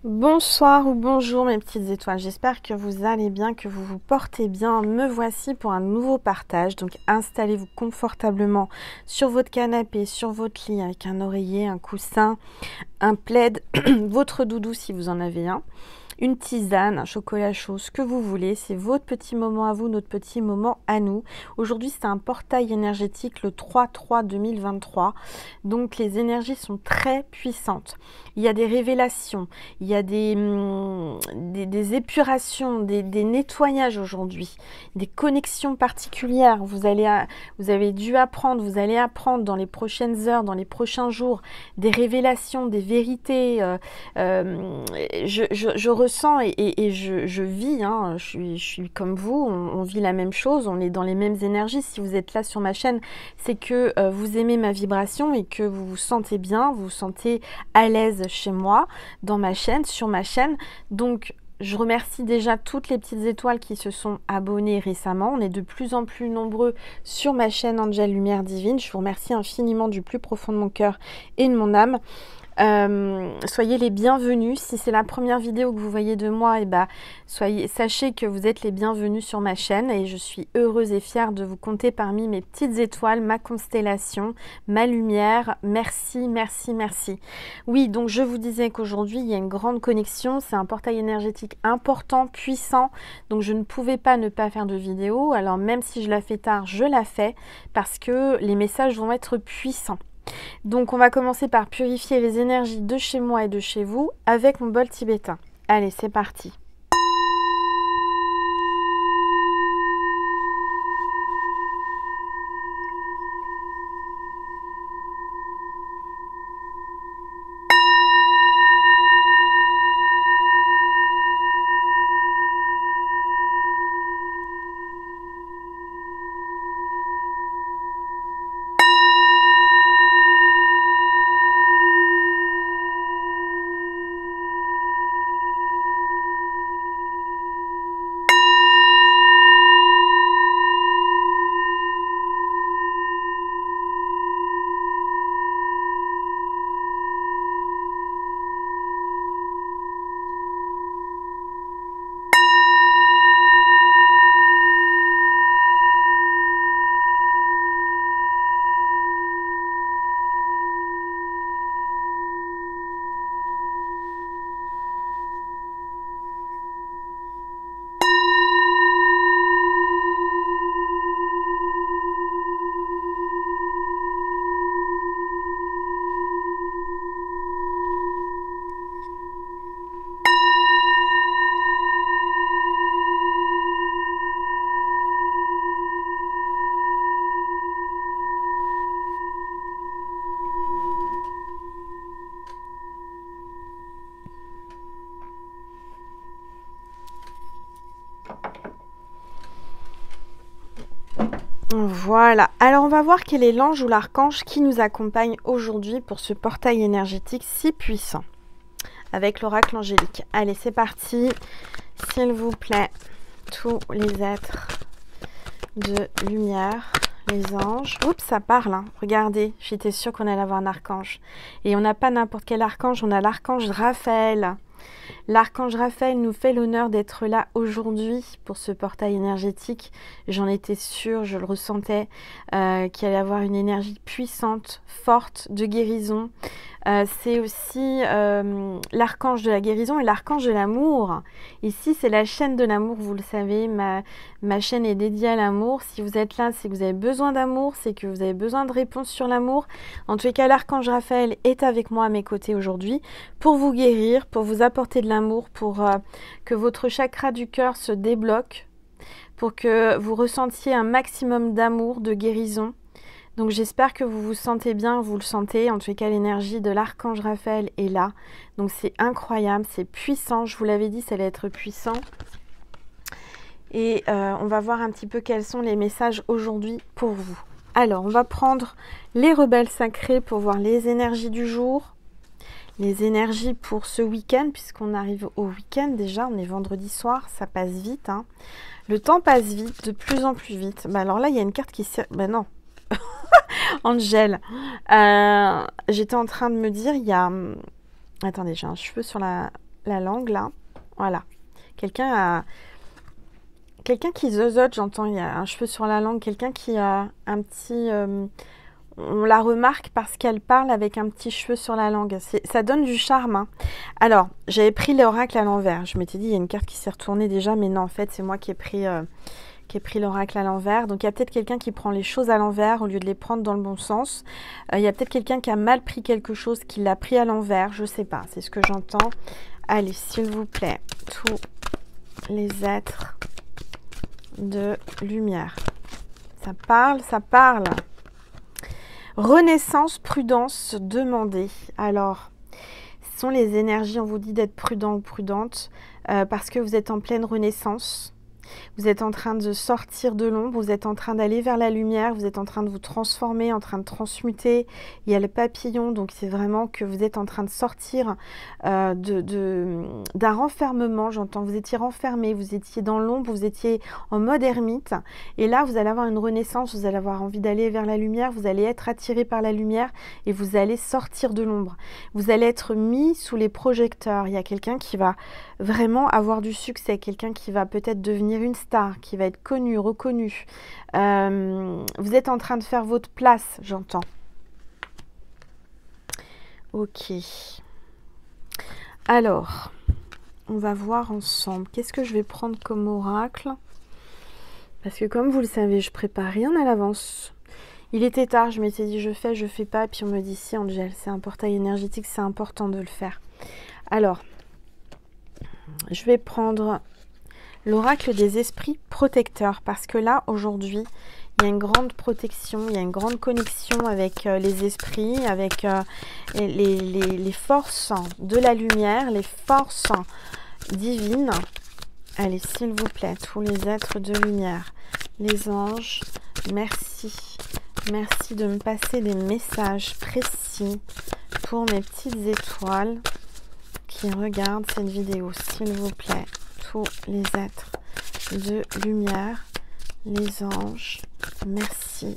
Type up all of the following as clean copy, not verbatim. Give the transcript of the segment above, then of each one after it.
Bonsoir ou bonjour mes petites étoiles, j'espère que vous allez bien, que vous vous portez bien. Me voici pour un nouveau partage, donc installez-vous confortablement sur votre canapé, sur votre lit avec un oreiller, un coussin, un plaid, votre doudou si vous en avez un, une tisane, un chocolat chaud, ce que vous voulez. C'est votre petit moment à vous, notre petit moment à nous. Aujourd'hui, c'est un portail énergétique le 3-3-2023. Donc, les énergies sont très puissantes. Il y a des révélations, il y a des épurations, des nettoyages aujourd'hui, des connexions particulières. Vous avez dû apprendre, vous allez apprendre dans les prochaines heures, dans les prochains jours, des révélations, des vérités. Je ressens et je vis, hein, je suis comme vous, on vit la même chose, on est dans les mêmes énergies. Si vous êtes là sur ma chaîne, c'est que vous aimez ma vibration et que vous vous sentez bien, vous vous sentez à l'aise chez moi, dans ma chaîne, sur ma chaîne. Donc, je remercie déjà toutes les petites étoiles qui se sont abonnées récemment. On est de plus en plus nombreux sur ma chaîne Angel Lumière Divine. Je vous remercie infiniment du plus profond de mon cœur et de mon âme. Soyez les bienvenus. Si c'est la première vidéo que vous voyez de moi, sachez que vous êtes les bienvenus sur ma chaîne et je suis heureuse et fière de vous compter parmi mes petites étoiles, ma constellation, ma lumière. Merci, merci, merci. Oui, donc je vous disais qu'aujourd'hui il y a une grande connexion, c'est un portail énergétique important, puissant, donc je ne pouvais pas ne pas faire de vidéo. Alors même si je la fais tard, je la fais parce que les messages vont être puissants. Donc on va commencer par purifier les énergies de chez moi et de chez vous avec mon bol tibétain. Allez, c'est parti. Voilà, alors on va voir quel est l'ange ou l'archange qui nous accompagne aujourd'hui pour ce portail énergétique si puissant avec l'oracle angélique. Allez, c'est parti, s'il vous plaît, tous les êtres de lumière, les anges. Oups, ça parle, hein. Regardez, j'étais sûre qu'on allait avoir un archange. Et on n'a pas n'importe quel archange, on a l'archange Raphaël. L'archange Raphaël nous fait l'honneur d'être là aujourd'hui pour ce portail énergétique. J'en étais sûre, je le ressentais, qu'il allait avoir une énergie puissante, forte, de guérison. C'est aussi l'archange de la guérison et l'archange de l'amour. Ici, c'est la chaîne de l'amour, vous le savez, ma chaîne est dédiée à l'amour. Si vous êtes là, c'est que vous avez besoin d'amour, c'est que vous avez besoin de réponses sur l'amour. En tous les cas, l'archange Raphaël est avec moi à mes côtés aujourd'hui pour vous guérir, pour vous apporter de l'amour, pour que votre chakra du cœur se débloque, pour que vous ressentiez un maximum d'amour, de guérison. Donc j'espère que vous vous sentez bien, vous le sentez. En tout cas, l'énergie de l'archange Raphaël est là. Donc c'est incroyable, c'est puissant. Je vous l'avais dit, ça allait être puissant. Et on va voir un petit peu quels sont les messages aujourd'hui pour vous. Alors, on va prendre les rebelles sacrés pour voir les énergies du jour. Les énergies pour ce week-end, puisqu'on arrive au week-end déjà. On est vendredi soir, ça passe vite, hein. Le temps passe vite, de plus en plus vite. Bah alors là, il y a une carte qui... Ben non. Angel, j'étais en train de me dire, il y a... Attendez, j'ai un cheveu sur la la langue là. Voilà. Quelqu'un qui zozote, j'entends, il y a un cheveu sur la langue. Quelqu'un qui a un petit... on la remarque parce qu'elle parle avec un petit cheveu sur la langue. Ça donne du charme. Hein. Alors, j'avais pris l'oracle à l'envers. Je m'étais dit, il y a une carte qui s'est retournée déjà, mais non, en fait, c'est moi qui ai pris l'oracle à l'envers. Donc, il y a peut-être quelqu'un qui prend les choses à l'envers au lieu de les prendre dans le bon sens. Il y a peut-être quelqu'un qui a mal pris quelque chose, qui l'a pris à l'envers. Je sais pas, c'est ce que j'entends. Allez, s'il vous plaît, tous les êtres de lumière. Ça parle, ça parle. Renaissance, prudence, demandez. Alors, ce sont les énergies, on vous dit d'être prudent ou prudente parce que vous êtes en pleine renaissance. Vous êtes en train de sortir de l'ombre, vous êtes en train d'aller vers la lumière, vous êtes en train de vous transformer, en train de transmuter. Il y a le papillon, donc c'est vraiment que vous êtes en train de sortir d'un renfermement, j'entends. Vous étiez renfermé, vous étiez dans l'ombre, vous étiez en mode ermite. Et là, vous allez avoir une renaissance, vous allez avoir envie d'aller vers la lumière, vous allez être attiré par la lumière et vous allez sortir de l'ombre. Vous allez être mis sous les projecteurs. Il y a quelqu'un qui va vraiment avoir du succès, quelqu'un qui va peut-être devenir une star, qui va être connu, reconnu. Vous êtes en train de faire votre place, j'entends. Ok. Alors, on va voir ensemble. Qu'est-ce que je vais prendre comme oracle? Parce que comme vous le savez, je prépare rien à l'avance. Il était tard, je m'étais dit je fais pas. Puis on me dit si Angel, c'est un portail énergétique, c'est important de le faire. Alors, je vais prendre l'oracle des esprits protecteurs parce que là, aujourd'hui, il y a une grande protection, il y a une grande connexion avec les esprits, avec les forces de la lumière, les forces divines. Allez, s'il vous plaît, tous les êtres de lumière, les anges, merci. Merci de me passer des messages précis pour mes petites étoiles qui regardent cette vidéo, s'il vous plaît. Tous les êtres de lumière, les anges, merci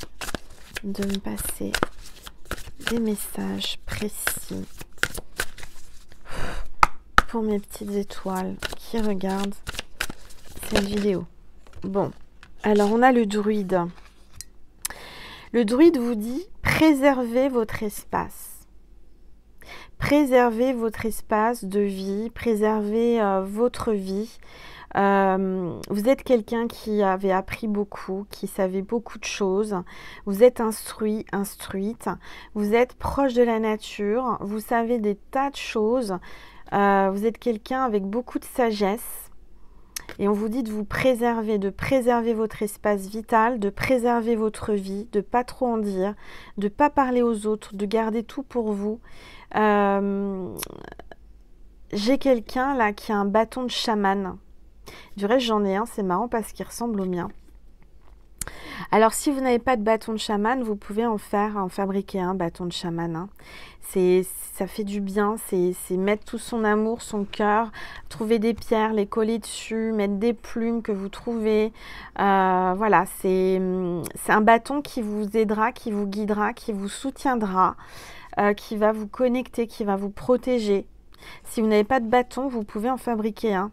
de me passer des messages précis pour mes petites étoiles qui regardent cette vidéo. Bon, alors on a le druide. Le druide vous dit préservez votre espace. Préservez votre espace de vie, préservez votre vie. Vous êtes quelqu'un qui avait appris beaucoup, qui savait beaucoup de choses. Vous êtes instruit, instruite. Vous êtes proche de la nature. Vous savez des tas de choses. Vous êtes quelqu'un avec beaucoup de sagesse. Et on vous dit de vous préserver, de préserver votre espace vital, de préserver votre vie, de ne pas trop en dire, de ne pas parler aux autres, de garder tout pour vous. J'ai quelqu'un là qui a un bâton de chaman. Du reste, j'en ai un, c'est marrant parce qu'il ressemble au mien. Alors, si vous n'avez pas de bâton de chaman, vous pouvez en fabriquer un bâton de chaman. Hein. Ça fait du bien, c'est mettre tout son amour, son cœur, trouver des pierres, les coller dessus, mettre des plumes que vous trouvez. Voilà, c'est un bâton qui vous aidera, qui vous guidera, qui vous soutiendra, qui va vous connecter, qui va vous protéger. Si vous n'avez pas de bâton, vous pouvez en fabriquer un.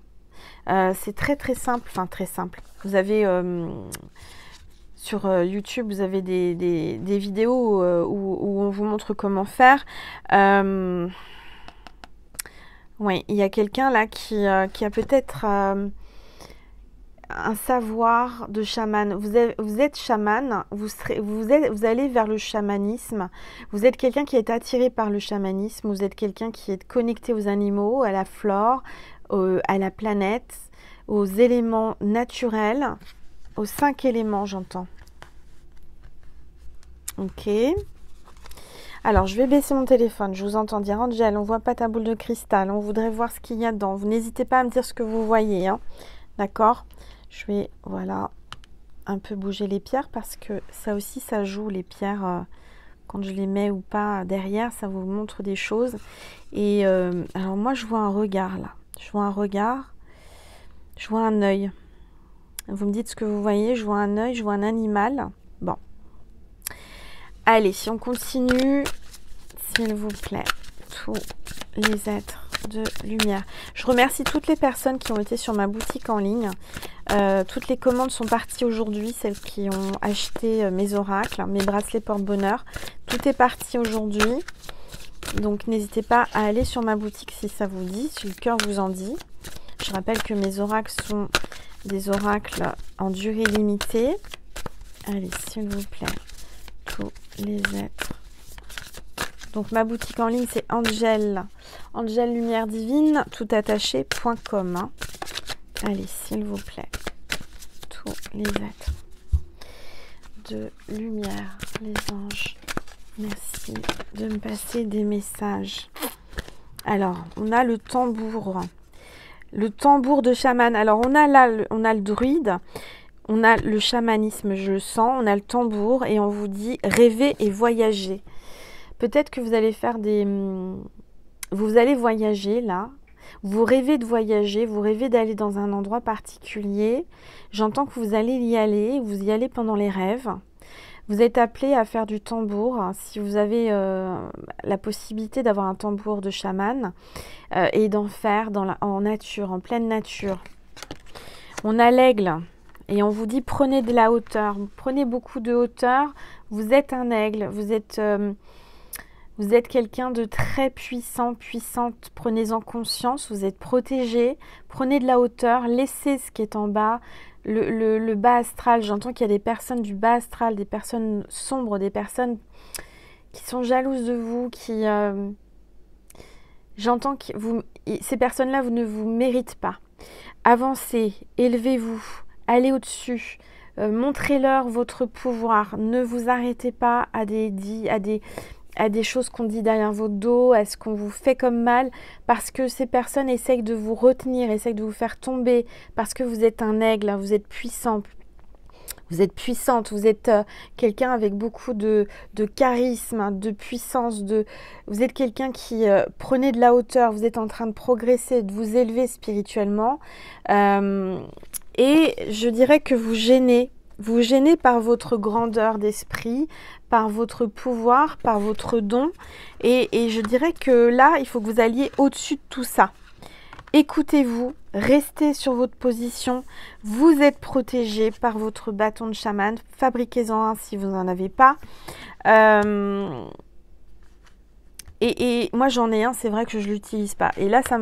C'est très très simple, enfin très simple. Vous avez sur YouTube, vous avez des vidéos où on vous montre comment faire. Oui, il y a quelqu'un là qui a peut-être un savoir de chaman. Vous êtes chaman, vous allez vers le chamanisme. Vous êtes quelqu'un qui est attiré par le chamanisme. Vous êtes quelqu'un qui est connecté aux animaux, à la flore, à la planète, aux éléments naturels, aux 5 éléments, j'entends. Ok. Alors, je vais baisser mon téléphone. Je vous entends dire, Angel, on voit pas ta boule de cristal. On voudrait voir ce qu'il y a dedans. Vous n'hésitez pas à me dire ce que vous voyez. Hein. D'accord? Je vais, voilà, un peu bouger les pierres parce que ça aussi, ça joue, les pierres. Quand je les mets ou pas derrière, ça vous montre des choses. Et alors, moi, je vois un regard, là. Je vois un regard. Je vois un œil. Vous me dites ce que vous voyez. Je vois un œil, je vois un animal. Bon. Allez, si on continue, s'il vous plaît, tous les êtres de lumière. Je remercie toutes les personnes qui ont été sur ma boutique en ligne. Toutes les commandes sont parties aujourd'hui, celles qui ont acheté mes oracles, mes bracelets porte-bonheur. Tout est parti aujourd'hui. Donc n'hésitez pas à aller sur ma boutique si ça vous dit, si le cœur vous en dit. Je rappelle que mes oracles sont des oracles en durée limitée. Allez, s'il vous plaît, tous les êtres. Donc ma boutique en ligne c'est Angel Lumière Divine, tout attaché.com. Hein. Allez, s'il vous plaît, tous les êtres de lumière, les anges, merci de me passer des messages. Alors, on a le tambour de chaman. Alors, on a là, on a le druide, on a le chamanisme, je le sens, on a le tambour et on vous dit rêver et voyager. Peut-être que vous allez faire vous allez voyager là. Vous rêvez de voyager, vous rêvez d'aller dans un endroit particulier. J'entends que vous allez y aller, vous y allez pendant les rêves. Vous êtes appelé à faire du tambour, si vous avez la possibilité d'avoir un tambour de chaman et d'en faire en nature, en pleine nature. On a l'aigle et on vous dit prenez de la hauteur, prenez beaucoup de hauteur. Vous êtes un aigle, vous êtes quelqu'un de très puissant, puissante. Prenez-en conscience, vous êtes protégé. Prenez de la hauteur, laissez ce qui est en bas. Le bas astral, j'entends qu'il y a des personnes du bas astral, des personnes sombres, des personnes qui sont jalouses de vous, j'entends que ces personnes-là, vous ne vous méritez pas. Avancez, élevez-vous, allez au-dessus, montrez-leur votre pouvoir. Ne vous arrêtez pas à des choses qu'on dit derrière votre dos, à ce qu'on vous fait comme mal, parce que ces personnes essayent de vous retenir, essayent de vous faire tomber, parce que vous êtes un aigle, vous êtes puissant, vous êtes puissante, vous êtes quelqu'un avec beaucoup de charisme, de puissance, vous êtes quelqu'un qui prenez de la hauteur, vous êtes en train de progresser, de vous élever spirituellement, et je dirais que vous gênez par votre grandeur d'esprit, par votre pouvoir, par votre don. Et je dirais que là, il faut que vous alliez au-dessus de tout ça. Écoutez-vous, restez sur votre position. Vous êtes protégé par votre bâton de chaman. Fabriquez-en un si vous n'en avez pas. Et moi j'en ai un, c'est vrai que je ne l'utilise pas. Et là ça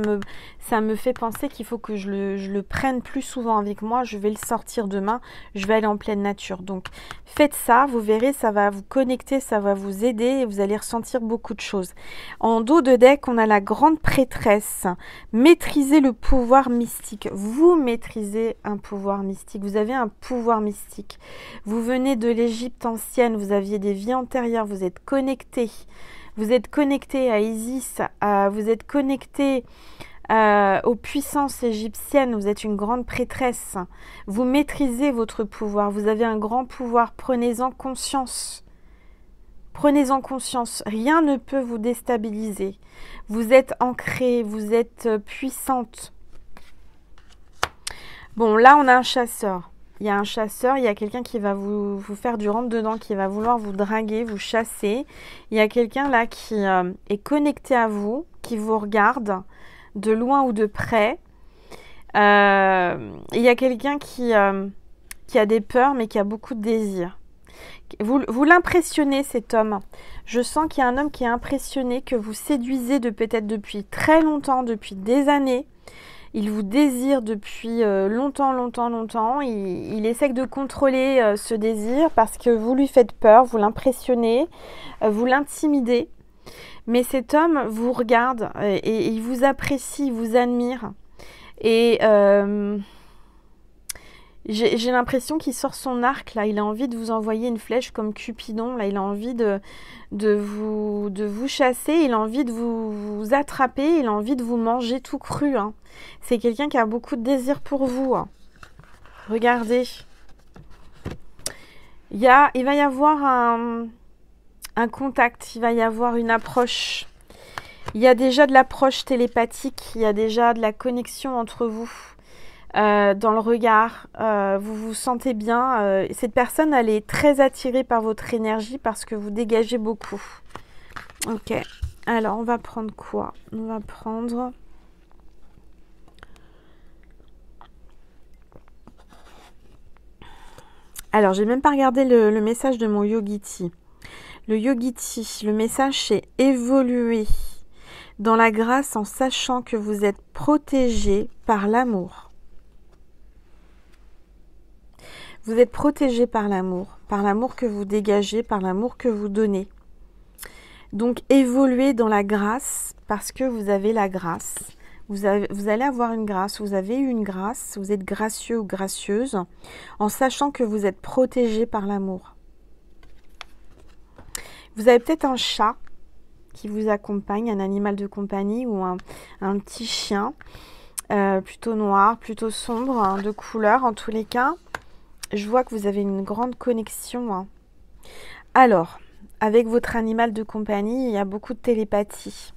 me fait penser qu'il faut que je le prenne plus souvent avec moi. Je vais le sortir demain, je vais aller en pleine nature. Donc faites ça, vous verrez, ça va vous connecter, ça va vous aider et vous allez ressentir beaucoup de choses. En dos de deck, on a la grande prêtresse. Maîtrisez le pouvoir mystique. Vous maîtrisez un pouvoir mystique, vous avez un pouvoir mystique. Vous venez de l'Égypte ancienne, vous aviez des vies antérieures, vous êtes connecté. Vous êtes connecté à Isis, vous êtes connecté aux puissances égyptiennes, vous êtes une grande prêtresse. Vous maîtrisez votre pouvoir, vous avez un grand pouvoir, prenez-en conscience. Prenez-en conscience, rien ne peut vous déstabiliser. Vous êtes ancrée, vous êtes puissante. Bon, là on a un chasseur. Il y a un chasseur, il y a quelqu'un qui va vous faire du rentre-dedans, qui va vouloir vous draguer, vous chasser. Il y a quelqu'un là qui est connecté à vous, qui vous regarde de loin ou de près. Il y a quelqu'un qui a des peurs, mais qui a beaucoup de désirs. Vous l'impressionnez, cet homme. Je sens qu'il y a un homme qui est impressionné, que vous séduisez peut-être depuis très longtemps, depuis des années. Il vous désire depuis longtemps. Il essaie de contrôler ce désir parce que vous lui faites peur, vous l'impressionnez, vous l'intimidez. Mais cet homme vous regarde et il vous apprécie, il vous admire. Et j'ai l'impression qu'il sort son arc, là. Il a envie de vous envoyer une flèche comme Cupidon. Là, il a envie de vous chasser, il a envie de vous attraper, il a envie de vous manger tout cru. Hein. C'est quelqu'un qui a beaucoup de désir pour vous. Hein. Regardez. Il va y avoir un contact, il va y avoir une approche. Il y a déjà de l'approche télépathique, il y a déjà de la connexion entre vous. Dans le regard, vous vous sentez bien. Cette personne, elle est très attirée par votre énergie parce que vous dégagez beaucoup. Ok, alors on va prendre quoi? On va prendre Alors, j'ai même pas regardé le message de mon Yogiti. Le Yogiti, le message c'est évoluer dans la grâce en sachant que vous êtes protégé par l'amour. Vous êtes protégé par l'amour que vous dégagez, par l'amour que vous donnez. Donc, évoluez dans la grâce parce que vous avez la grâce. Vous allez avoir une grâce, vous avez eu une grâce, vous êtes gracieux ou gracieuse en sachant que vous êtes protégé par l'amour. Vous avez peut-être un chat qui vous accompagne, un animal de compagnie ou un petit chien, plutôt noir, plutôt sombre, hein, de couleur en tous les cas. Je vois que vous avez une grande connexion. Hein. Alors, avec votre animal de compagnie, il y a beaucoup de télépathie.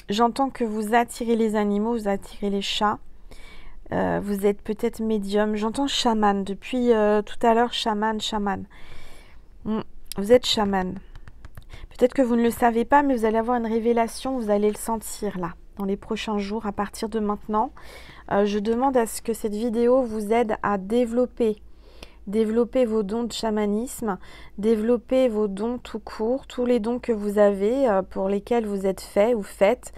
J'entends que vous attirez les animaux, vous attirez les chats. Vous êtes peut-être médium. J'entends chaman depuis tout à l'heure, chaman. Vous êtes chaman. Peut-être que vous ne le savez pas, mais vous allez avoir une révélation, vous allez le sentir là, dans les prochains jours, à partir de maintenant. Je demande à ce que cette vidéo vous aide à développer vos dons de chamanisme, développer vos dons tout court, tous les dons que vous avez, pour lesquels vous êtes fait ou faites.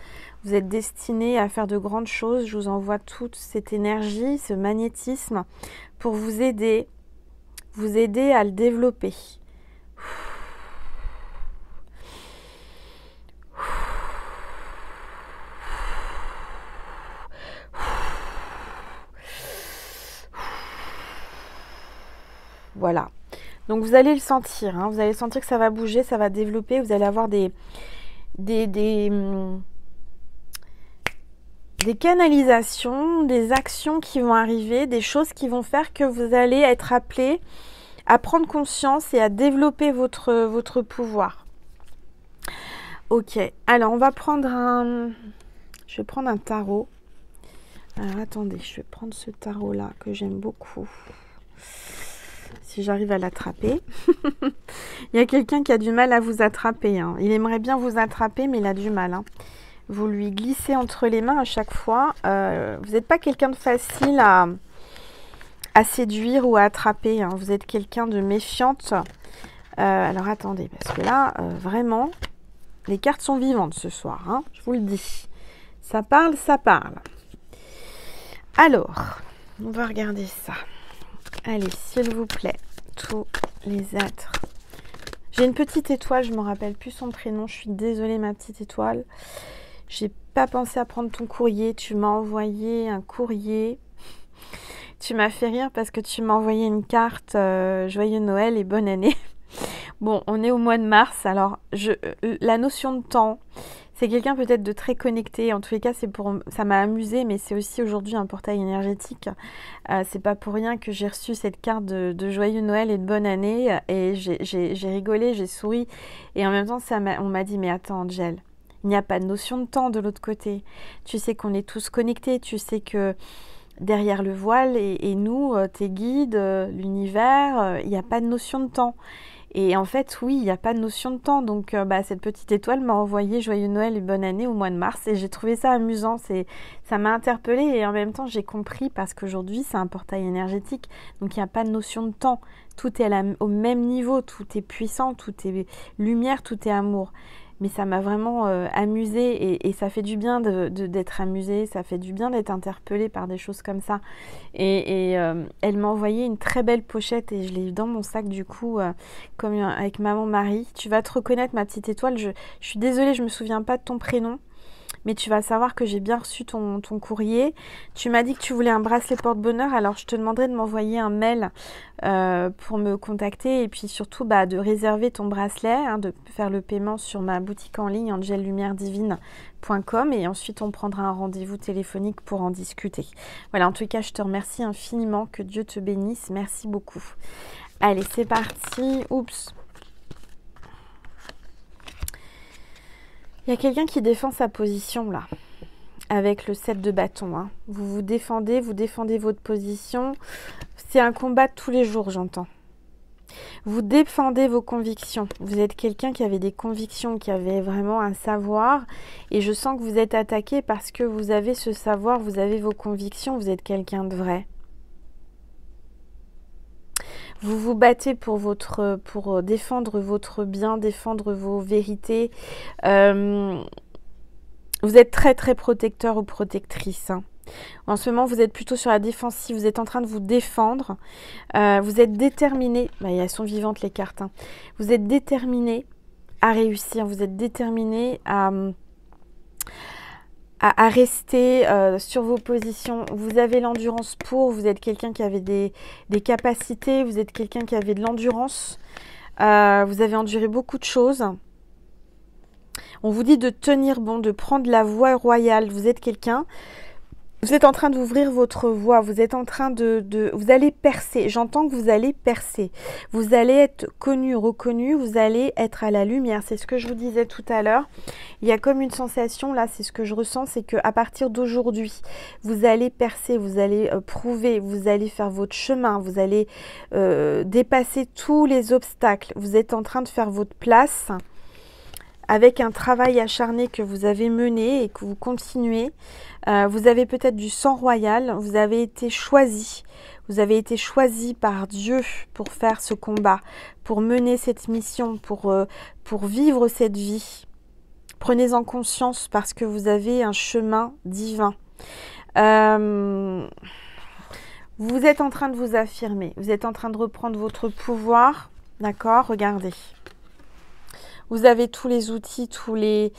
Vous êtes destiné à faire de grandes choses. Je vous envoie toute cette énergie, ce magnétisme pour vous aider à le développer. Voilà. Donc vous allez le sentir, hein. Vous allez sentir que ça va bouger, ça va développer. Vous allez avoir des canalisations, des actions qui vont arriver, des choses qui vont faire que vous allez être appelé à prendre conscience et à développer votre pouvoir. Ok, alors on va prendre je vais prendre un tarot. Alors attendez, je vais prendre ce tarot là que j'aime beaucoup. Si j'arrive à l'attraper. Il y a quelqu'un qui a du mal à vous attraper. Hein. Il aimerait bien vous attraper, mais il a du mal. Hein. Vous lui glissez entre les mains à chaque fois. Vous n'êtes pas quelqu'un de facile à séduire ou à attraper. Hein. Vous êtes quelqu'un de méfiante. Alors attendez, parce que là, vraiment, les cartes sont vivantes ce soir. Hein, je vous le dis. Ça parle, ça parle. Alors, on va regarder ça. Allez, s'il vous plaît, tous les êtres. J'ai une petite étoile, je ne me rappelle plus son prénom. Je suis désolée, ma petite étoile. J'ai pas pensé à prendre ton courrier. Tu m'as envoyé un courrier. Tu m'as fait rire parce que tu m'as envoyé une carte Joyeux Noël et bonne année. Bon, on est au mois de mars. Alors, la notion de temps, c'est quelqu'un peut-être de très connecté. En tous les cas, ça m'a amusé, mais c'est aussi aujourd'hui un portail énergétique. C'est pas pour rien que j'ai reçu cette carte de Joyeux Noël et de bonne année. Et j'ai rigolé, j'ai souri. Et en même temps, on m'a dit, mais attends, Angel, il n'y a pas de notion de temps de l'autre côté. Tu sais qu'on est tous connectés. Tu sais que derrière le voile et nous, tes guides, l'univers, il n'y a pas de notion de temps. Et en fait, oui, il n'y a pas de notion de temps. Donc, cette petite étoile m'a envoyé Joyeux Noël et bonne année au mois de mars. Et j'ai trouvé ça amusant. Ça m'a interpellée et en même temps, j'ai compris parce qu'aujourd'hui, c'est un portail énergétique. Donc, il n'y a pas de notion de temps. Tout est au même niveau. Tout est puissant. Tout est lumière. Tout est amour. Mais ça m'a vraiment amusée et ça fait du bien d'être amusée, ça fait du bien d'être interpellée par des choses comme ça. Et elle m'a envoyé une très belle pochette et je l'ai eu dans mon sac du coup, comme avec maman Marie. Tu vas te reconnaître, ma petite étoile. Je suis désolée, je me souviens pas de ton prénom. Mais tu vas savoir que j'ai bien reçu ton courrier. Tu m'as dit que tu voulais un bracelet porte-bonheur. Alors, je te demanderai de m'envoyer un mail pour me contacter. Et puis surtout, de réserver ton bracelet, hein, de faire le paiement sur ma boutique en ligne, angellumieredivine.com. Et ensuite, on prendra un rendez-vous téléphonique pour en discuter. Voilà, en tout cas, je te remercie infiniment. Que Dieu te bénisse. Merci beaucoup. Allez, c'est parti. Oups. Il y a quelqu'un qui défend sa position là, avec le 7 de bâton. Hein. Vous défendez votre position. C'est un combat de tous les jours, j'entends. Vous défendez vos convictions. Vous êtes quelqu'un qui avait des convictions, qui avait vraiment un savoir. Et je sens que vous êtes attaqué parce que vous avez ce savoir, vous avez vos convictions, vous êtes quelqu'un de vrai. Vous vous battez pour défendre votre bien, défendre vos vérités. Vous êtes très très protecteur ou protectrice. Hein. En ce moment, vous êtes plutôt sur la défensive. Vous êtes en train de vous défendre. Vous êtes déterminé. Bah, elles sont vivantes les cartes. Hein. Vous êtes déterminé à réussir. Vous êtes déterminé à rester sur vos positions. Vous avez l'endurance pour, vous êtes quelqu'un qui avait des capacités, vous êtes quelqu'un qui avait de l'endurance, vous avez enduré beaucoup de choses. On vous dit de tenir bon, de prendre la voie royale. Vous êtes quelqu'un, vous êtes en train d'ouvrir votre voie, vous êtes en train vous allez percer, j'entends que vous allez percer. Vous allez être connu, reconnu, vous allez être à la lumière. C'est ce que je vous disais tout à l'heure. Il y a comme une sensation, là, c'est ce que je ressens, c'est qu'à partir d'aujourd'hui, vous allez percer, vous allez prouver, vous allez faire votre chemin, vous allez dépasser tous les obstacles. Vous êtes en train de faire votre place avec un travail acharné que vous avez mené et que vous continuez. Vous avez peut-être du sang royal, vous avez été choisi. Vous avez été choisi par Dieu pour faire ce combat, pour mener cette mission, pour vivre cette vie. Prenez-en conscience parce que vous avez un chemin divin. Vous êtes en train de vous affirmer, vous êtes en train de reprendre votre pouvoir, d'accord? Regardez. Vous avez tous les outils, toutes les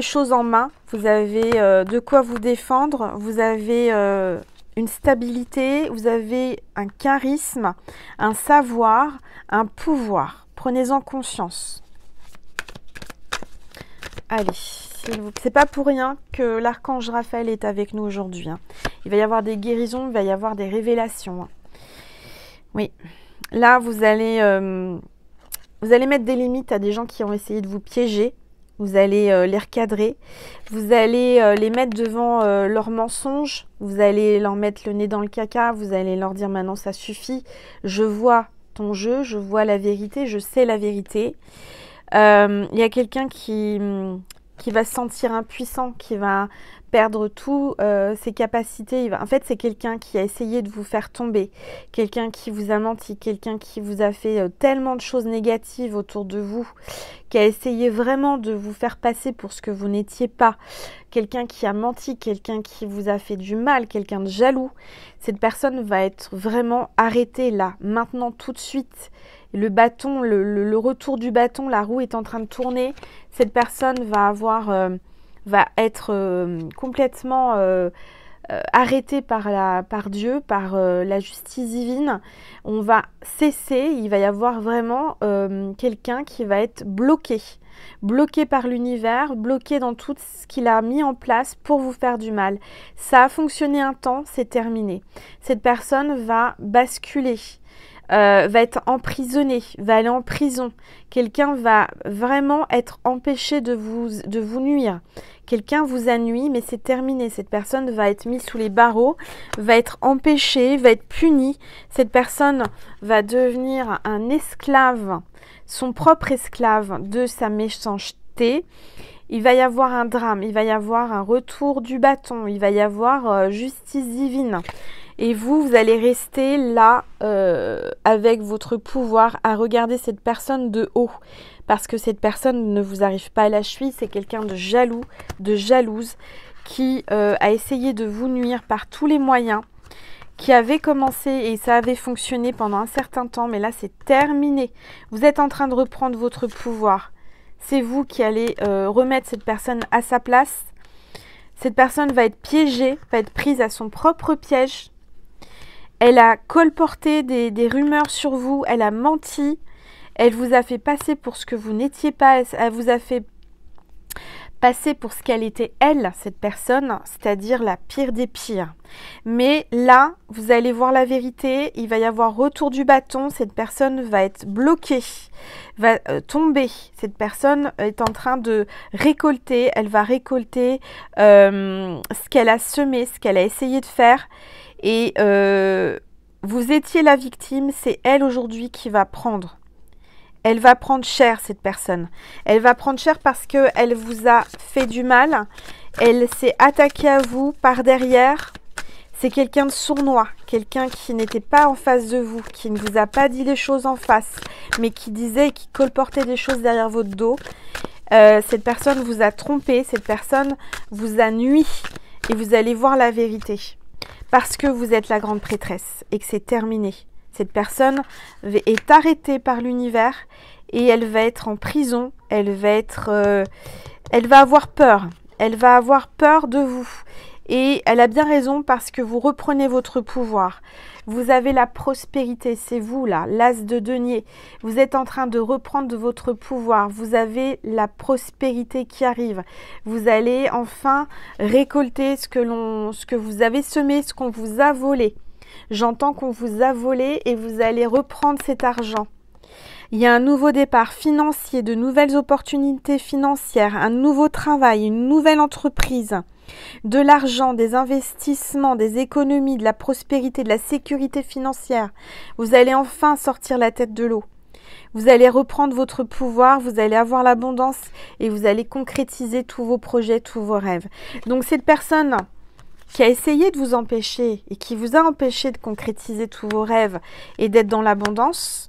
choses en main. Vous avez de quoi vous défendre. Vous avez une stabilité. Vous avez un charisme, un savoir, un pouvoir. Prenez-en conscience. Allez, c'est pas pour rien que l'archange Raphaël est avec nous aujourd'hui. Hein. Il va y avoir des guérisons, il va y avoir des révélations. Hein. Oui, là vous allez mettre des limites à des gens qui ont essayé de vous piéger. Vous allez les recadrer. Vous allez les mettre devant leurs mensonges. Vous allez leur mettre le nez dans le caca. Vous allez leur dire maintenant ça suffit. Je vois ton jeu, je vois la vérité, je sais la vérité. Il y a quelqu'un qui va se sentir impuissant, qui va perdre tout ses capacités. En fait, c'est quelqu'un qui a essayé de vous faire tomber, quelqu'un qui vous a menti, quelqu'un qui vous a fait tellement de choses négatives autour de vous, qui a essayé vraiment de vous faire passer pour ce que vous n'étiez pas, quelqu'un qui a menti, quelqu'un qui vous a fait du mal, quelqu'un de jaloux. Cette personne va être vraiment arrêtée là, maintenant, tout de suite. Le bâton, le retour du bâton, la roue est en train de tourner. Cette personne va être complètement arrêtée par Dieu, par la justice divine. On va cesser, il va y avoir vraiment quelqu'un qui va être bloqué par l'univers, bloqué dans tout ce qu'il a mis en place pour vous faire du mal. Ça a fonctionné un temps, c'est terminé. Cette personne va basculer. Va être emprisonné, va aller en prison. Quelqu'un va vraiment être empêché de vous nuire. Quelqu'un vous a nui, mais c'est terminé. Cette personne va être mise sous les barreaux, va être empêchée, va être punie. Cette personne va devenir un esclave, son propre esclave de sa méchanceté. Il va y avoir un drame, il va y avoir un retour du bâton, il va y avoir justice divine. Et vous allez rester là avec votre pouvoir à regarder cette personne de haut. Parce que cette personne ne vous arrive pas à la cheville. C'est quelqu'un de jaloux, de jalouse, qui a essayé de vous nuire par tous les moyens. Qui avait commencé et ça avait fonctionné pendant un certain temps. Mais là, c'est terminé. Vous êtes en train de reprendre votre pouvoir. C'est vous qui allez remettre cette personne à sa place. Cette personne va être piégée, va être prise à son propre piège. Elle a colporté des rumeurs sur vous, elle a menti, elle vous a fait passer pour ce que vous n'étiez pas, elle vous a fait passer pour ce qu'elle était elle, cette personne, c'est-à-dire la pire des pires. Mais là, vous allez voir la vérité, il va y avoir retour du bâton, cette personne va être bloquée, va tomber. Cette personne est en train de récolter, elle va récolter ce qu'elle a semé, ce qu'elle a essayé de faire. Et vous étiez la victime, c'est elle aujourd'hui qui va prendre. Elle va prendre cher, cette personne. Elle va prendre cher parce qu'elle vous a fait du mal. Elle s'est attaquée à vous par derrière. C'est quelqu'un de sournois, quelqu'un qui n'était pas en face de vous, qui ne vous a pas dit les choses en face, mais qui disait et qui colportait des choses derrière votre dos. Cette personne vous a trompé, cette personne vous a nui et vous allez voir la vérité. Parce que vous êtes la grande prêtresse et que c'est terminé. Cette personne est arrêtée par l'univers et elle va être en prison, elle va avoir peur. Elle va avoir peur de vous. Et elle a bien raison parce que vous reprenez votre pouvoir. Vous avez la prospérité, c'est vous là, l'as de denier. Vous êtes en train de reprendre votre pouvoir. Vous avez la prospérité qui arrive. Vous allez enfin récolter ce que vous avez semé, ce qu'on vous a volé. J'entends qu'on vous a volé et vous allez reprendre cet argent. Il y a un nouveau départ financier, de nouvelles opportunités financières, un nouveau travail, une nouvelle entreprise, de l'argent, des investissements, des économies, de la prospérité, de la sécurité financière. Vous allez enfin sortir la tête de l'eau. Vous allez reprendre votre pouvoir, vous allez avoir l'abondance et vous allez concrétiser tous vos projets, tous vos rêves. Donc cette personne qui a essayé de vous empêcher et qui vous a empêché de concrétiser tous vos rêves et d'être dans l'abondance,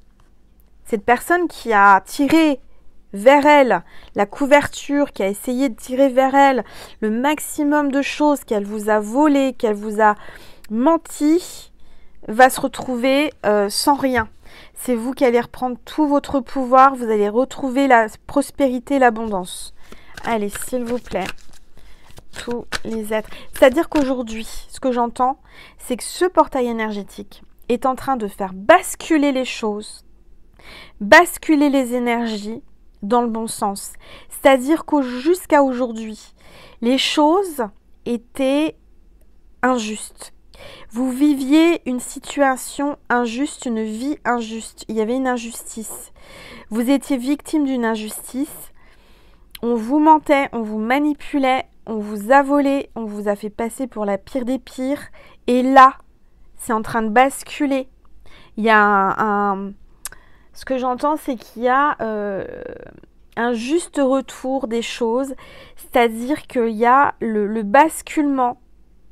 cette personne qui a tiré vers elle la couverture, qui a essayé de tirer vers elle le maximum de choses qu'elle vous a volées, qu'elle vous a menti, va se retrouver sans rien. C'est vous qui allez reprendre tout votre pouvoir, vous allez retrouver la prospérité, l'abondance. Allez, s'il vous plaît, tous les êtres. C'est-à-dire qu'aujourd'hui, ce que j'entends, c'est que ce portail énergétique est en train de faire basculer les choses, basculer les énergies dans le bon sens. C'est-à-dire que jusqu'à aujourd'hui, les choses étaient injustes. Vous viviez une situation injuste, une vie injuste. Il y avait une injustice. Vous étiez victime d'une injustice. On vous mentait, on vous manipulait, on vous a volé, on vous a fait passer pour la pire des pires. Et là, c'est en train de basculer. Il y a ce que j'entends, c'est qu'il y a un juste retour des choses, c'est-à-dire qu'il y a le basculement,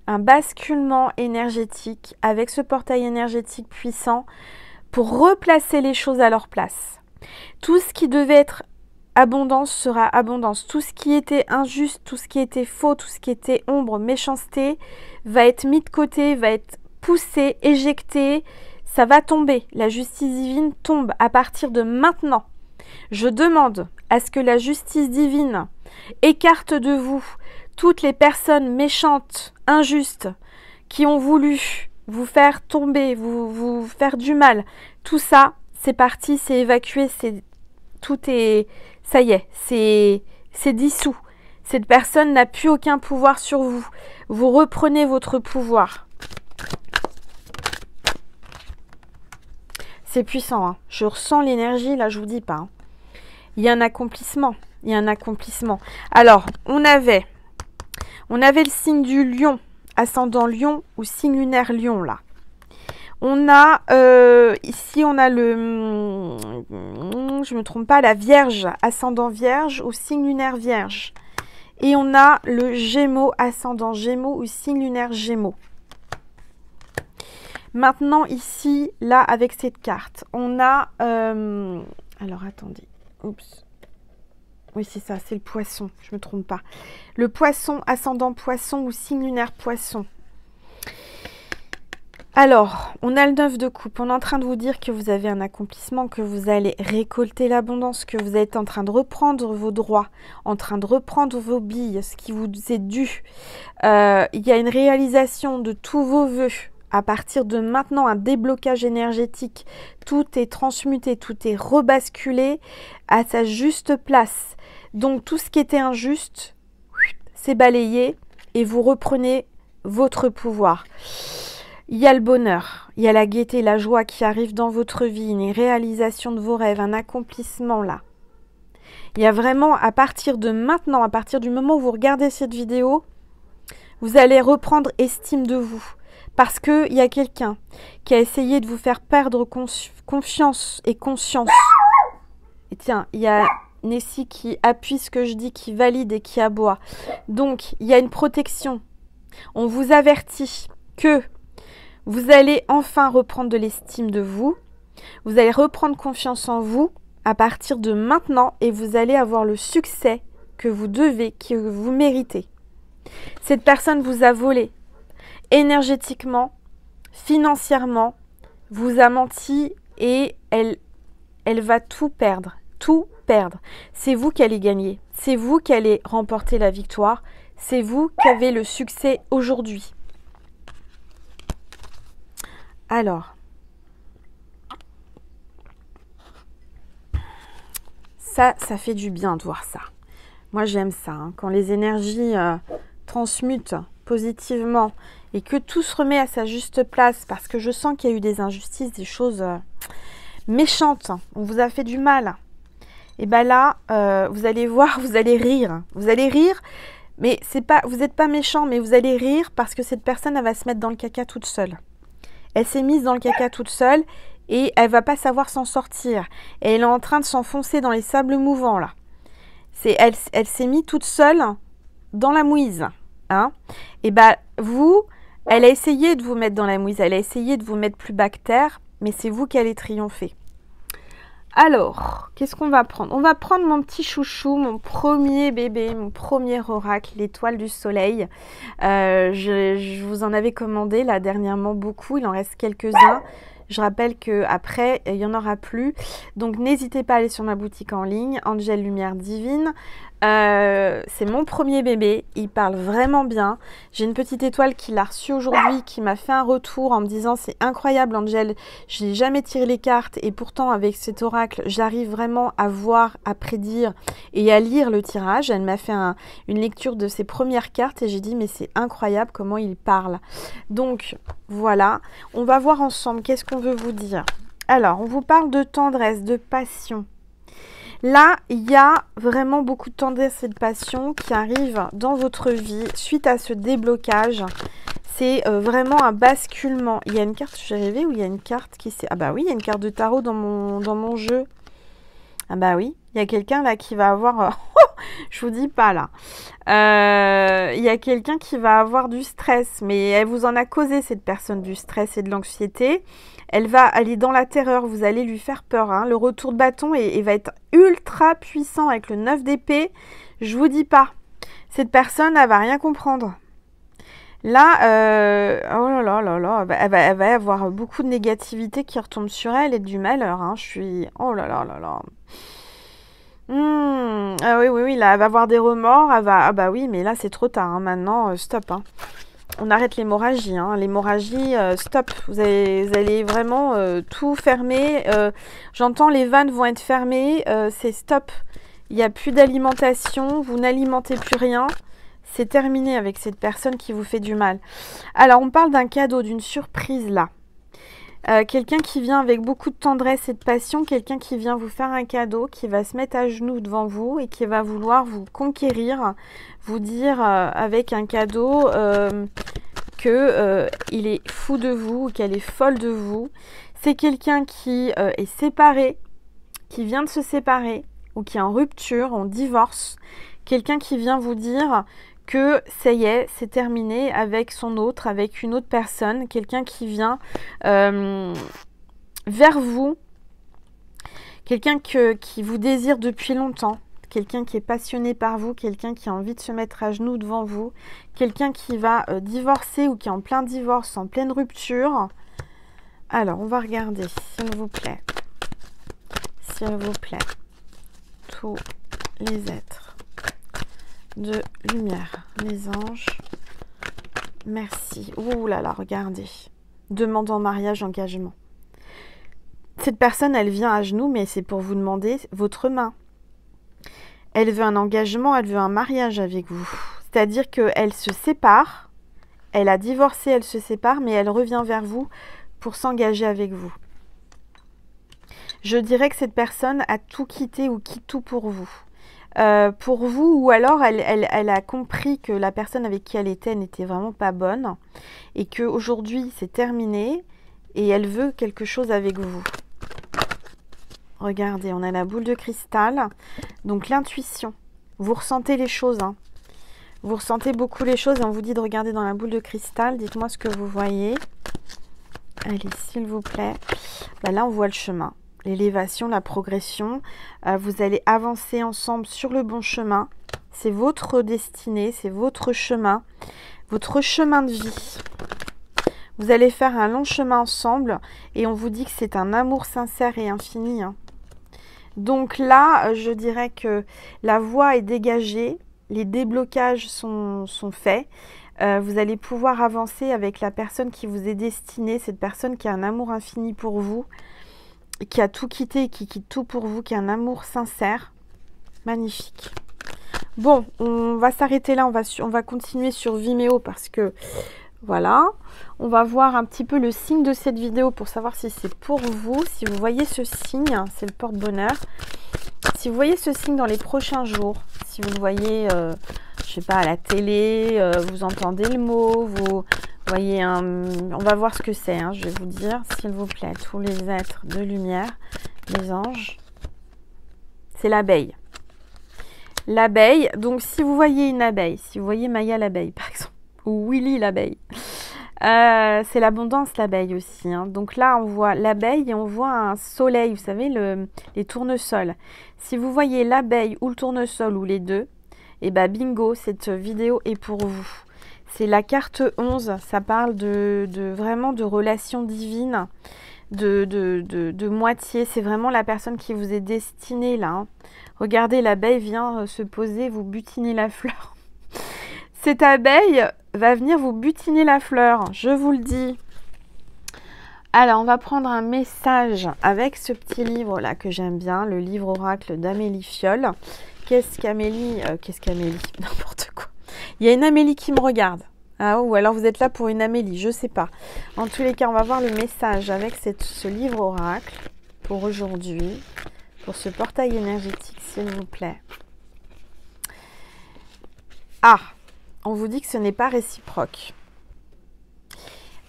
un basculement énergétique avec ce portail énergétique puissant pour replacer les choses à leur place. Tout ce qui devait être abondance sera abondance. Tout ce qui était injuste, tout ce qui était faux, tout ce qui était ombre, méchanceté, va être mis de côté, va être poussé, éjecté. Ça va tomber, la justice divine tombe à partir de maintenant. Je demande à ce que la justice divine écarte de vous toutes les personnes méchantes, injustes, qui ont voulu vous faire tomber, vous faire du mal. Tout ça, c'est parti, c'est évacué, ça y est, c'est dissous. Cette personne n'a plus aucun pouvoir sur vous. Vous reprenez votre pouvoir. C'est puissant, hein. Je ressens l'énergie, là, je vous dis pas. Hein. Il y a un accomplissement. Il y a un accomplissement. Alors, on avait le signe du lion, ascendant lion ou signe lunaire lion, là. On a, ici, on a je me trompe pas, la vierge, ascendant vierge ou signe lunaire vierge. Et on a le gémeaux, ascendant gémeaux ou signe lunaire gémeaux. Maintenant, ici, là, avec cette carte, on a... alors, attendez. Oups. Oui, c'est ça, c'est le poisson. Je ne me trompe pas. Le poisson, ascendant poisson ou signe lunaire poisson. Alors, on a le 9 de coupe. On est en train de vous dire que vous avez un accomplissement, que vous allez récolter l'abondance, que vous êtes en train de reprendre vos droits, en train de reprendre vos billes, ce qui vous est dû. Il y a une réalisation de tous vos vœux. À partir de maintenant, un déblocage énergétique. Tout est transmuté, tout est rebasculé à sa juste place. Donc, tout ce qui était injuste, c'est balayé et vous reprenez votre pouvoir. Il y a le bonheur, il y a la gaieté, la joie qui arrive dans votre vie, une réalisation de vos rêves, un accomplissement là. Il y a vraiment, à partir de maintenant, à partir du moment où vous regardez cette vidéo, vous allez reprendre estime de vous. Parce qu'il y a quelqu'un qui a essayé de vous faire perdre confiance et conscience. Et tiens, il y a Nessie qui appuie ce que je dis, qui valide et qui aboie. Donc, il y a une protection. On vous avertit que vous allez enfin reprendre de l'estime de vous. Vous allez reprendre confiance en vous à partir de maintenant et vous allez avoir le succès que vous devez, que vous méritez. Cette personne vous a volé énergétiquement, financièrement, vous a menti et elle va tout perdre. Tout perdre. C'est vous qui allez gagner. C'est vous qui allez remporter la victoire. C'est vous qui avez le succès aujourd'hui. Alors, ça fait du bien de voir ça. Moi, j'aime ça. Hein. Quand les énergies transmutent positivement et que tout se remet à sa juste place, parce que je sens qu'il y a eu des injustices, des choses méchantes. On vous a fait du mal. Et bien là, vous allez voir, vous allez rire. Vous allez rire, mais c'est pas, vous n'êtes pas méchant, mais vous allez rire parce que cette personne, elle va se mettre dans le caca toute seule. Elle s'est mise dans le caca toute seule et elle va pas savoir s'en sortir. Et elle est en train de s'enfoncer dans les sables mouvants, là. Elle s'est mise toute seule dans la mouise. Hein. Et bien, vous, elle a essayé de vous mettre dans la mouise. Elle a essayé de vous mettre plus bas que terre, mais c'est vous qui allez triompher. Alors, qu'est-ce qu'on va prendre? On va prendre mon petit chouchou, mon premier bébé, mon premier oracle, l'étoile du soleil. Je vous en avais commandé là dernièrement beaucoup, il en reste quelques-uns. Je rappelle qu'après, il n'y en aura plus. Donc, n'hésitez pas à aller sur ma boutique en ligne, Angel Lumière Divine. C'est mon premier bébé, il parle vraiment bien. J'ai une petite étoile qui l'a reçu aujourd'hui, qui m'a fait un retour en me disant c'est incroyable Angel, je n'ai jamais tiré les cartes et pourtant avec cet oracle j'arrive vraiment à voir, à prédire et à lire le tirage. Elle m'a fait une lecture de ses premières cartes et j'ai dit mais c'est incroyable comment il parle. Donc voilà, on va voir ensemble qu'est-ce qu'on veut vous dire. Alors on vous parle de tendresse, de passion. Là, il y a vraiment beaucoup de tendresse et de passion qui arrivent dans votre vie suite à ce déblocage. C'est vraiment un basculement. Il y a une carte, j'ai rêvé, ou il y a une carte qui s'est... Ah bah oui, il y a une carte de tarot dans mon jeu. Ah bah oui, il y a quelqu'un là qui va avoir... je vous dis pas là. Il y a quelqu'un qui va avoir du stress, mais elle vous en a causé cette personne, du stress et de l'anxiété. Elle va aller dans la terreur, vous allez lui faire peur. Hein. Le retour de bâton va être ultra puissant avec le 9 d'épée. Je vous dis pas. Cette personne, elle va rien comprendre. Là, oh là là là là, elle va avoir beaucoup de négativité qui retombe sur elle et du malheur. Hein. Je suis... Oh là là là là. Ah oui, là, elle va avoir des remords. Elle va... Ah bah oui, mais là, c'est trop tard. Hein. Maintenant, stop. Hein. On arrête l'hémorragie. Hein. L'hémorragie, stop. Vous allez vraiment tout fermer. J'entends les vannes vont être fermées. C'est stop. Il n'y a plus d'alimentation. Vous n'alimentez plus rien. C'est terminé avec cette personne qui vous fait du mal. Alors, on parle d'un cadeau, d'une surprise là. Quelqu'un qui vient avec beaucoup de tendresse et de passion, quelqu'un qui vient vous faire un cadeau, qui va se mettre à genoux devant vous et qui va vouloir vous conquérir, vous dire avec un cadeau qu'il est fou de vous, qu'elle est folle de vous. C'est quelqu'un qui est séparé, qui vient de se séparer ou qui est en rupture, en divorce. Quelqu'un qui vient vous dire que ça y est, c'est terminé avec son autre, avec une autre personne, quelqu'un qui vient vers vous, quelqu'un qui vous désire depuis longtemps, quelqu'un qui est passionné par vous, quelqu'un qui a envie de se mettre à genoux devant vous, quelqu'un qui va divorcer ou qui est en plein divorce, en pleine rupture. Alors, on va regarder, s'il vous plaît, tous les êtres de lumière, les anges, merci. Ouh là là, regardez, demande en mariage, engagement. Cette personne, elle vient à genoux, mais c'est pour vous demander votre main. Elle veut un engagement, elle veut un mariage avec vous. C'est-à-dire qu'elle se sépare, elle a divorcé, elle se sépare, mais elle revient vers vous pour s'engager avec vous. Je dirais que cette personne a tout quitté ou quitte tout pour vous. Ou alors elle a compris que la personne avec qui elle était n'était vraiment pas bonne et qu'aujourd'hui c'est terminé et elle veut quelque chose avec vous. Regardez, on a la boule de cristal, donc l'intuition. Vous ressentez les choses. Hein. Vous ressentez beaucoup les choses et on vous dit de regarder dans la boule de cristal. Dites-moi ce que vous voyez. Allez, s'il vous plaît. Ben là, on voit le chemin, l'élévation, la progression. Vous allez avancer ensemble sur le bon chemin. C'est votre destinée, c'est votre chemin de vie. Vous allez faire un long chemin ensemble et on vous dit que c'est un amour sincère et infini. Hein. Donc là, je dirais que la voie est dégagée, les déblocages sont faits. Vous allez pouvoir avancer avec la personne qui vous est destinée, cette personne qui a un amour infini pour vous, qui a tout quitté et qui quitte tout pour vous, qui a un amour sincère. Magnifique. Bon, on va s'arrêter là, on va continuer sur Vimeo parce que voilà, on va voir un petit peu le signe de cette vidéo pour savoir si c'est pour vous. Si vous voyez ce signe, c'est le porte-bonheur. Si vous voyez ce signe dans les prochains jours, si vous le voyez, je sais pas, à la télé, vous entendez le mot, vous voyez on va voir ce que c'est, hein, je vais vous dire, s'il vous plaît, tous les êtres de lumière, les anges, c'est l'abeille. L'abeille, donc si vous voyez une abeille, si vous voyez Maya l'abeille par exemple, ou Willy l'abeille, c'est l'abondance l'abeille aussi. Hein. Donc là on voit l'abeille et on voit un soleil, vous savez, les tournesols. Si vous voyez l'abeille ou le tournesol ou les deux, et ben bingo, cette vidéo est pour vous. C'est la carte 11, ça parle vraiment de relations divines, de moitié. C'est vraiment la personne qui vous est destinée là. Hein. Regardez, l'abeille vient se poser, vous butiner la fleur. Cette abeille va venir vous butiner la fleur, je vous le dis. Alors, on va prendre un message avec ce petit livre-là que j'aime bien, le livre oracle d'Amélie Fiol. Qu'est-ce qu'Amélie N'importe quoi. Il y a une Amélie qui me regarde. Ah, ou alors vous êtes là pour une Amélie, je ne sais pas. En tous les cas, on va voir le message avec ce livre oracle pour aujourd'hui, pour ce portail énergétique, s'il vous plaît. Ah, on vous dit que ce n'est pas réciproque.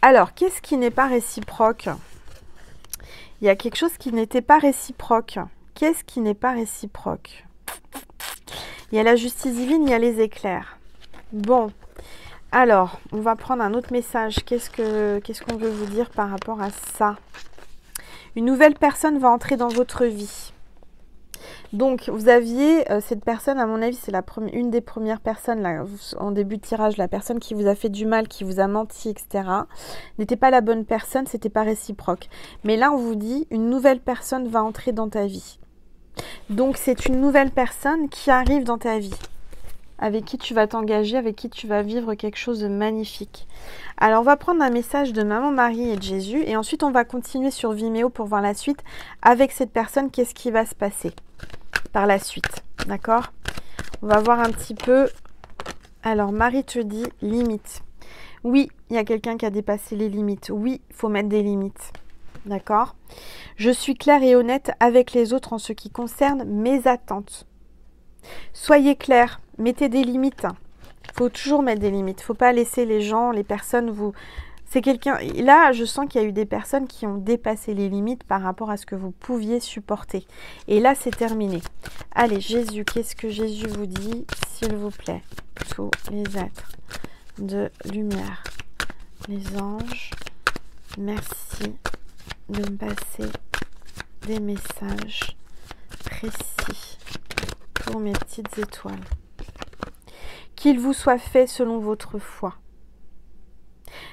Alors, qu'est-ce qui n'est pas réciproque? Il y a quelque chose qui n'était pas réciproque. Qu'est-ce qui n'est pas réciproque? Il y a la justice divine, il y a les éclairs. Bon, alors, on va prendre un autre message. Qu'est-ce qu'on veut vous dire par rapport à ça? Une nouvelle personne va entrer dans votre vie. Donc, vous aviez cette personne, à mon avis, c'est une des premières personnes, là, en début de tirage, la personne qui vous a fait du mal, qui vous a menti, etc. N'était pas la bonne personne, c'était pas réciproque. Mais là, on vous dit, une nouvelle personne va entrer dans ta vie. Donc, c'est une nouvelle personne qui arrive dans ta vie, avec qui tu vas t'engager, avec qui tu vas vivre quelque chose de magnifique. Alors, on va prendre un message de Maman Marie et de Jésus, et ensuite, on va continuer sur Vimeo pour voir la suite. Avec cette personne, qu'est-ce qui va se passer par la suite, d'accord? On va voir un petit peu. Alors, Marie te dit limite. Oui, il y a quelqu'un qui a dépassé les limites. Oui, il faut mettre des limites, d'accord? Je suis claire et honnête avec les autres en ce qui concerne mes attentes. Soyez clair, mettez des limites. Il faut toujours mettre des limites. Il ne faut pas laisser les gens, les personnes vous... C'est quelqu'un... Là, je sens qu'il y a eu des personnes qui ont dépassé les limites par rapport à ce que vous pouviez supporter. Et là, c'est terminé. Allez, Jésus, qu'est-ce que Jésus vous dit, s'il vous plaît? Tous les êtres de lumière, les anges, merci de me passer des messages précis pour mes petites étoiles. Qu'il vous soit fait selon votre foi.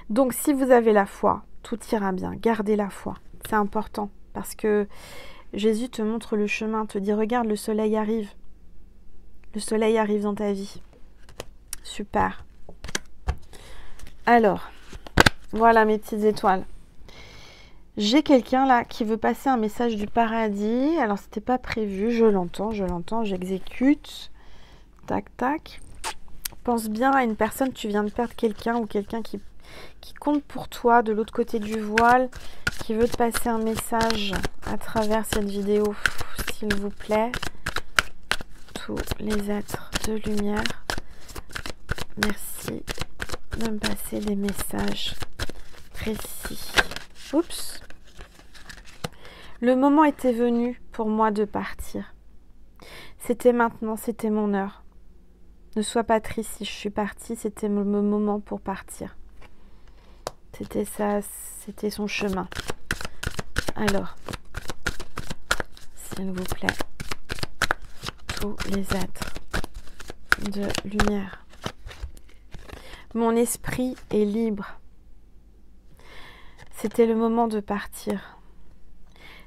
Donc, si vous avez la foi, tout ira bien. Gardez la foi. C'est important parce que Jésus te montre le chemin, te dit, regarde, le soleil arrive. Le soleil arrive dans ta vie. Super. Alors, voilà mes petites étoiles. J'ai quelqu'un là qui veut passer un message du paradis. Alors, c'était pas prévu. Je l'entends, j'exécute. Tac, tac. Pense bien à une personne, tu viens de perdre quelqu'un ou quelqu'un qui compte pour toi de l'autre côté du voile, qui veut te passer un message à travers cette vidéo, s'il vous plaît. Tous les êtres de lumière, merci de me passer des messages précis. Oups. Le moment était venu pour moi de partir. C'était maintenant, c'était mon heure. Ne sois pas triste si je suis partie, c'était mon moment pour partir. C'était ça, c'était son chemin. Alors, s'il vous plaît, tous les êtres de lumière. Mon esprit est libre. C'était le moment de partir.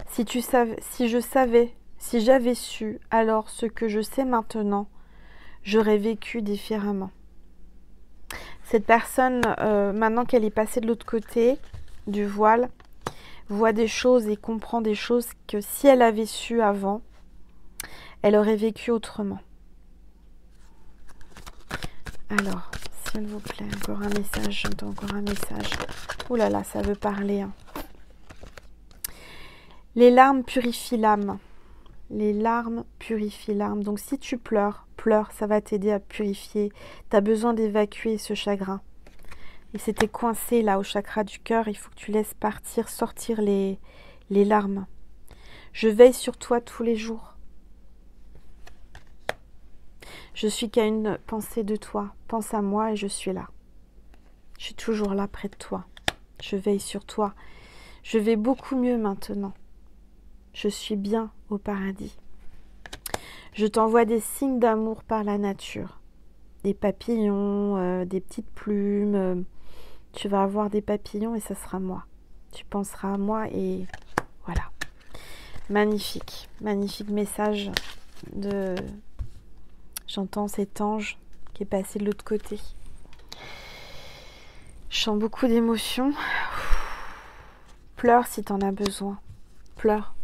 Si j'avais su alors ce que je sais maintenant, j'aurais vécu différemment. Cette personne, maintenant qu'elle est passée de l'autre côté du voile, voit des choses et comprend des choses que si elle avait su avant, elle aurait vécu autrement. Alors, s'il vous plaît, encore un message, j'entends encore un message. Ouh là là, ça veut parler. Hein. Les larmes purifient l'âme. Les larmes purifient l'âme. Donc si tu pleures, pleure, ça va t'aider à purifier. Tu as besoin d'évacuer ce chagrin. Et c'était coincé là au chakra du cœur, il faut que tu laisses partir, sortir les larmes. Je veille sur toi tous les jours. Je suis qu'à une pensée de toi. Pense à moi et je suis là. Je suis toujours là près de toi. Je veille sur toi. Je vais beaucoup mieux maintenant. Je suis bien au paradis. Je t'envoie des signes d'amour par la nature. Des papillons, des petites plumes. Tu vas avoir des papillons et ça sera moi. Tu penseras à moi et voilà. Magnifique. Magnifique message de... J'entends cet ange qui est passé de l'autre côté. Je sens beaucoup d'émotions. Pleure si tu en as besoin. Pleure.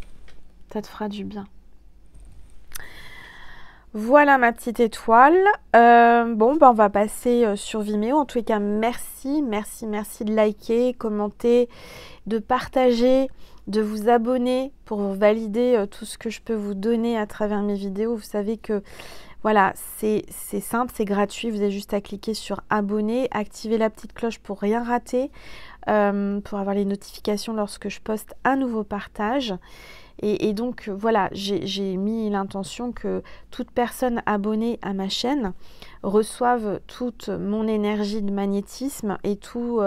Ça te fera du bien. Voilà ma petite étoile. Bon, on va passer sur Vimeo. En tous les cas, merci de liker, commenter, de partager, de vous abonner pour valider tout ce que je peux vous donner à travers mes vidéos. Vous savez que voilà, c'est simple, c'est gratuit. Vous avez juste à cliquer sur abonner, activer la petite cloche pour rien rater, pour avoir les notifications lorsque je poste un nouveau partage. Et donc voilà, j'ai mis l'intention que toute personne abonnée à ma chaîne reçoive toute mon énergie de magnétisme et tous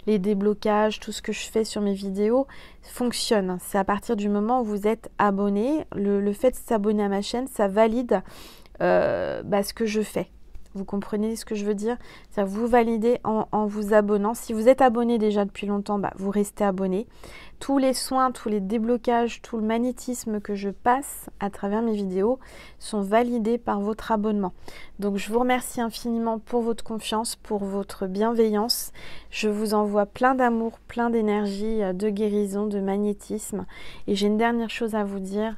les déblocages, tout ce que je fais sur mes vidéos fonctionne. C'est à partir du moment où vous êtes abonné, le fait de s'abonner à ma chaîne, ça valide ce que je fais. Vous comprenez ce que je veux dire? Ça vous validez en vous abonnant. Si vous êtes abonné déjà depuis longtemps, vous restez abonné. Tous les soins, tous les déblocages, tout le magnétisme que je passe à travers mes vidéos sont validés par votre abonnement. Donc je vous remercie infiniment pour votre confiance, pour votre bienveillance. Je vous envoie plein d'amour, plein d'énergie, de guérison, de magnétisme. Et j'ai une dernière chose à vous dire.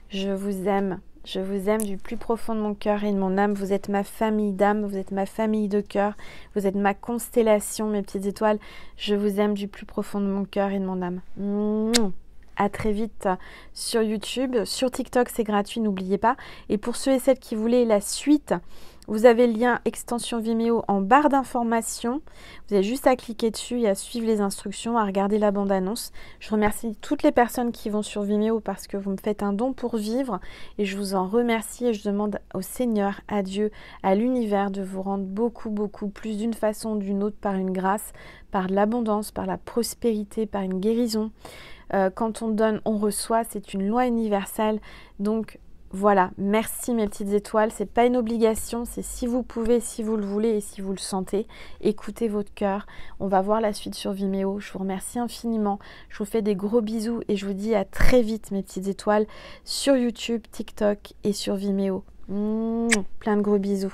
Je vous aime. Je vous aime du plus profond de mon cœur et de mon âme. Vous êtes ma famille d'âme, vous êtes ma famille de cœur, vous êtes ma constellation, mes petites étoiles. Je vous aime du plus profond de mon cœur et de mon âme. À très vite sur YouTube. Sur TikTok, c'est gratuit, n'oubliez pas. Et pour ceux et celles qui voulaient la suite, vous avez le lien extension Vimeo en barre d'informations. Vous avez juste à cliquer dessus et à suivre les instructions, à regarder la bande-annonce. Je remercie toutes les personnes qui vont sur Vimeo parce que vous me faites un don pour vivre. Et je vous en remercie et je demande au Seigneur, à Dieu, à l'univers de vous rendre beaucoup, beaucoup plus d'une façon ou d'une autre par une grâce, par de l'abondance, par la prospérité, par une guérison. Quand on donne, on reçoit. C'est une loi universelle. Donc, voilà, merci mes petites étoiles, c'est pas une obligation, c'est si vous pouvez, si vous le voulez et si vous le sentez, écoutez votre cœur. On va voir la suite sur Vimeo, je vous remercie infiniment, je vous fais des gros bisous et je vous dis à très vite mes petites étoiles sur YouTube, TikTok et sur Vimeo. Plein de gros bisous.